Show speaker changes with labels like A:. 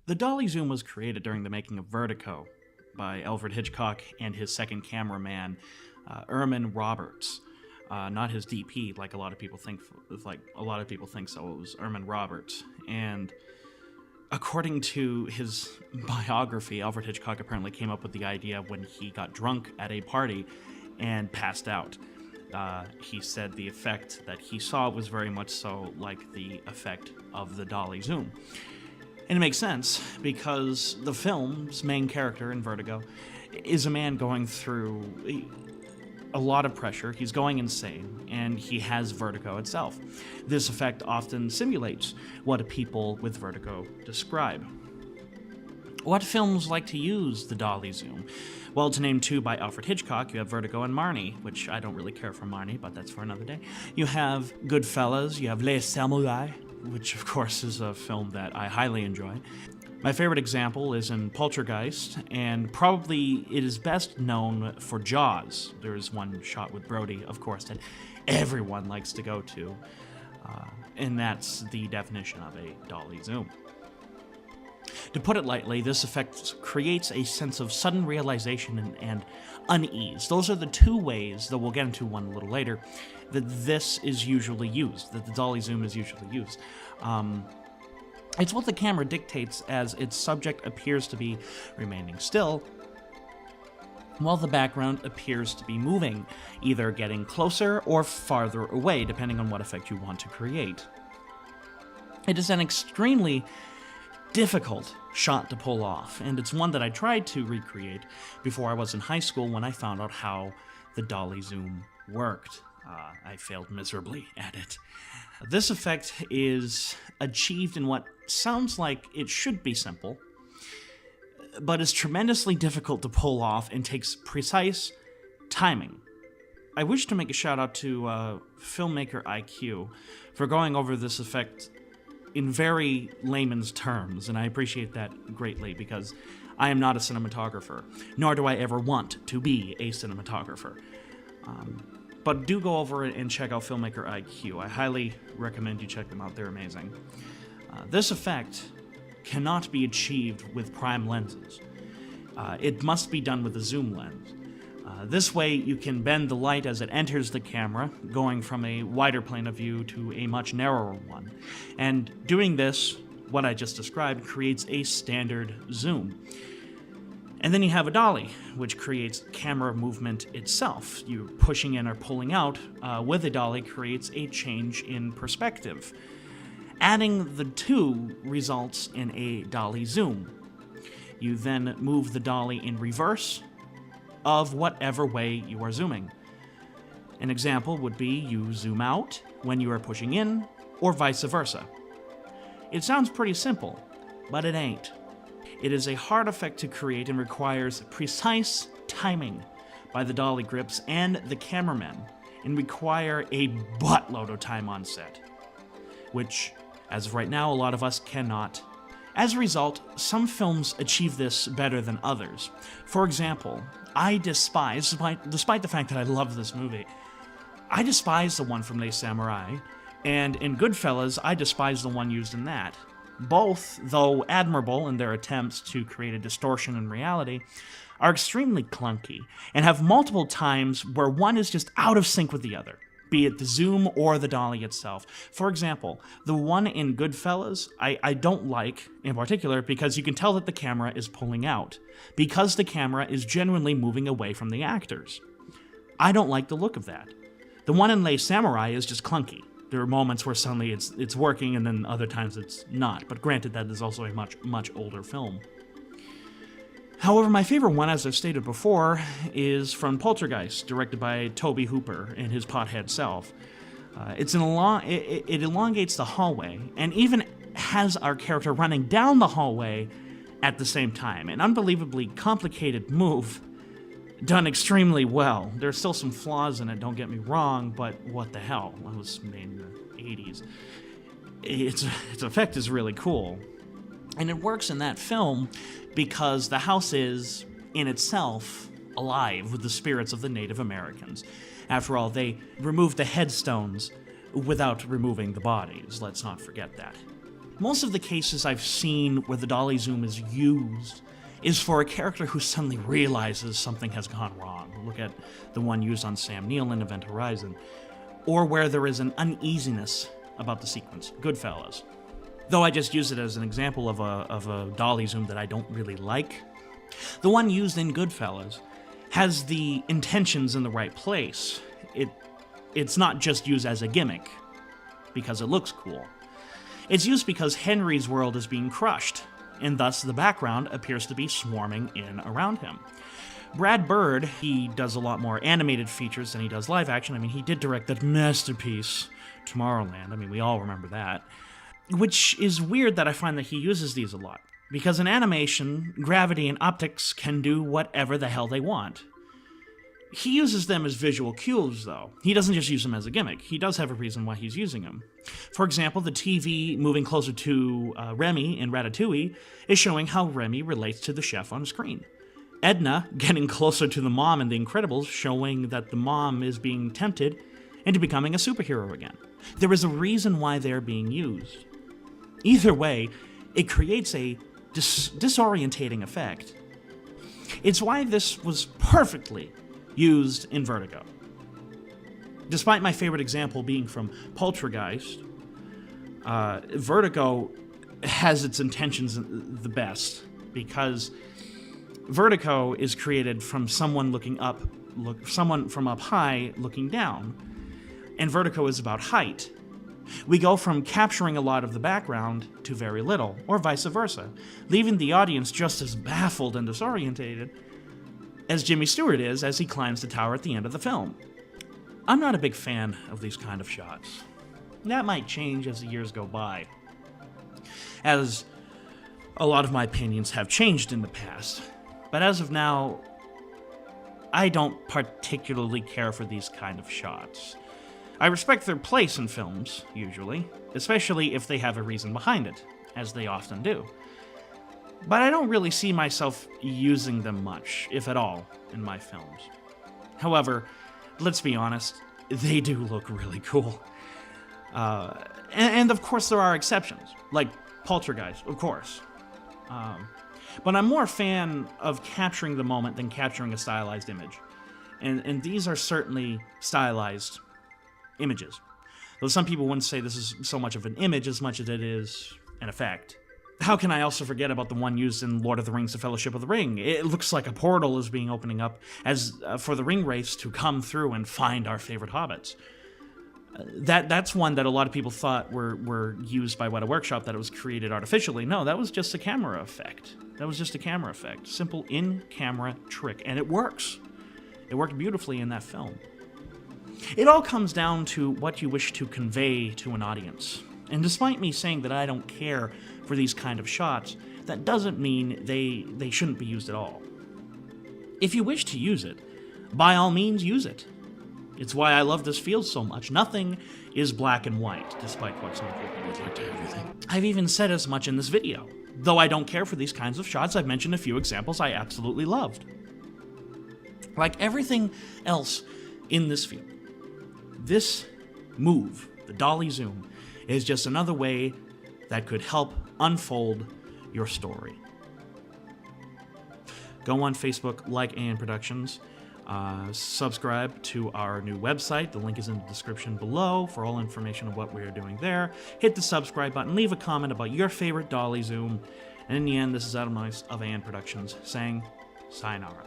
A: The Dolly Zoom was created during the making of Vertigo by Alfred Hitchcock and his second cameraman, Erman Roberts. Not his DP, like a lot of people think. So. It was Erman Roberts, and according to his biography, Alfred Hitchcock apparently came up with the idea when he got drunk at a party and passed out. He said the effect that he saw was very much so like the effect of the Dolly Zoom. And it makes sense, because the film's main character in Vertigo is a man going through a lot of pressure. He's going insane, and he has vertigo itself. This effect often simulates what people with vertigo describe. What films like to use the Dolly Zoom? Well, to name two by Alfred Hitchcock, you have Vertigo and Marnie, which I don't really care for Marnie, but that's for another day. You have Goodfellas, you have Les Samurai, which of course is a film that I highly enjoy. My favorite example is in Poltergeist, and probably it is best known for Jaws. There is one shot with Brody, of course, that everyone likes to go to, and that's the definition of a Dolly Zoom. To put it lightly, this effect creates a sense of sudden realization and unease. Those are the two ways, though we'll get into one a little later, that this is usually used, that the Dolly Zoom is usually used. It's what the camera dictates as its subject appears to be remaining still, while the background appears to be moving, either getting closer or farther away, depending on what effect you want to create. It is an extremely difficult shot to pull off, and it's one that I tried to recreate before I was in high school when I found out how the Dolly Zoom worked. I failed miserably at it. This effect is achieved in what sounds like it should be simple, but is tremendously difficult to pull off and takes precise timing. I wish to make a shout out to filmmaker IQ for going over this effect in very layman's terms, and I appreciate that greatly because I am not a cinematographer, nor do I ever want to be a cinematographer. But do go over and check out Filmmaker IQ. I highly recommend you check them out. They're amazing. This effect cannot be achieved with prime lenses. It must be done with a zoom lens. This way, you can bend the light as it enters the camera, going from a wider plane of view to a much narrower one. And doing this, what I just described, creates a standard zoom. And then you have a dolly, which creates camera movement itself. You pushing in or pulling out with a dolly creates a change in perspective. Adding the two results in a dolly zoom. You then move the dolly in reverse of whatever way you are zooming. An example would be you zoom out when you are pushing in, or vice versa. It sounds pretty simple, but it ain't. It is a hard effect to create and requires precise timing by the dolly grips and the cameramen, and require a buttload of time on set, which, as of right now, a lot of us cannot. As a result, some films achieve this better than others. For example, I despise, despite the fact that I love this movie, I despise the one from Les Samurai, and in Goodfellas, I despise the one used in that. Both, though admirable in their attempts to create a distortion in reality, are extremely clunky, and have multiple times where one is just out of sync with the other, be it the zoom or the dolly itself. For example, the one in Goodfellas, I don't like in particular because you can tell that the camera is pulling out, because the camera is genuinely moving away from the actors. I don't like the look of that. The one in Les Samurai is just clunky. There are moments where suddenly it's working, and then other times it's not. But granted, that is also a much older film. However, my favorite one, as I've stated before, is from Poltergeist, directed by Tobe Hooper and his pothead self. It elongates the hallway, and even has our character running down the hallway at the same time. An unbelievably complicated move, done extremely well. There's still some flaws in it, don't get me wrong, but what the hell? It was made in the 80s. Its effect is really cool. And it works in that film because the house is, in itself, alive with the spirits of the Native Americans. After all, they removed the headstones without removing the bodies. Let's not forget that. Most of the cases I've seen where the dolly zoom is used is for a character who suddenly realizes something has gone wrong. Look at the one used on Sam Neill in Event Horizon. Or where there is an uneasiness about the sequence. Goodfellas. Though I just use it as an example of a dolly zoom that I don't really like, the one used in Goodfellas has the intentions in the right place. It's not just used as a gimmick because it looks cool. It's used because Henry's world is being crushed, and thus the background appears to be swarming in around him. Brad Bird, he does a lot more animated features than he does live action. I mean, he did direct that masterpiece, Tomorrowland. I mean, we all remember that. Which is weird that I find that he uses these a lot. Because in animation, gravity and optics can do whatever the hell they want. He uses them as visual cues, though. He doesn't just use them as a gimmick. He does have a reason why he's using them. For example, the TV moving closer to Remy in Ratatouille is showing how Remy relates to the chef on screen. Edna getting closer to the mom in The Incredibles, showing that the mom is being tempted into becoming a superhero again. There is a reason why they're being used. Either way, it creates a disorientating effect. It's why this was perfectly used in Vertigo. Despite my favorite example being from Poltergeist, Vertigo has its intentions the best because Vertigo is created from someone looking up, someone from up high looking down, and Vertigo is about height. We go from capturing a lot of the background to very little, or vice versa, leaving the audience just as baffled and disorientated as Jimmy Stewart is as he climbs the tower at the end of the film. I'm not a big fan of these kind of shots. That might change as the years go by, as a lot of my opinions have changed in the past. But as of now, I don't particularly care for these kind of shots. I respect their place in films, usually, especially if they have a reason behind it, as they often do. But I don't really see myself using them much, if at all, in my films. However, let's be honest, they do look really cool. And of course there are exceptions, like Poltergeist, of course. But I'm more a fan of capturing the moment than capturing a stylized image. And these are certainly stylized images. Though some people wouldn't say this is so much of an image as much as it is an effect. How can I also forget about the one used in Lord of the Rings: The Fellowship of the Ring? It looks like a portal is being opening up as for the ring wraiths to come through and find our favorite hobbits. That's one that a lot of people thought were used by Weta Workshop, that it was created artificially. No, that was just a camera effect. That was just a camera effect. Simple in-camera trick, and it works. It worked beautifully in that film. It all comes down to what you wish to convey to an audience. And despite me saying that I don't care for these kind of shots, that doesn't mean they shouldn't be used at all. If you wish to use it, by all means use it. It's why I love this field so much. Nothing is black and white, despite what some people would like to everything. I've even said as much in this video. Though I don't care for these kinds of shots, I've mentioned a few examples I absolutely loved. Like everything else in this field, this move, the dolly zoom, is just another way that could help unfold your story. Go on Facebook, like AN Productions. Subscribe to our new website. The link is in the description below for all information on what we are doing there. Hit the subscribe button. Leave a comment about your favorite dolly zoom. And in the end, this is Adam Nice of AN Productions saying sayonara.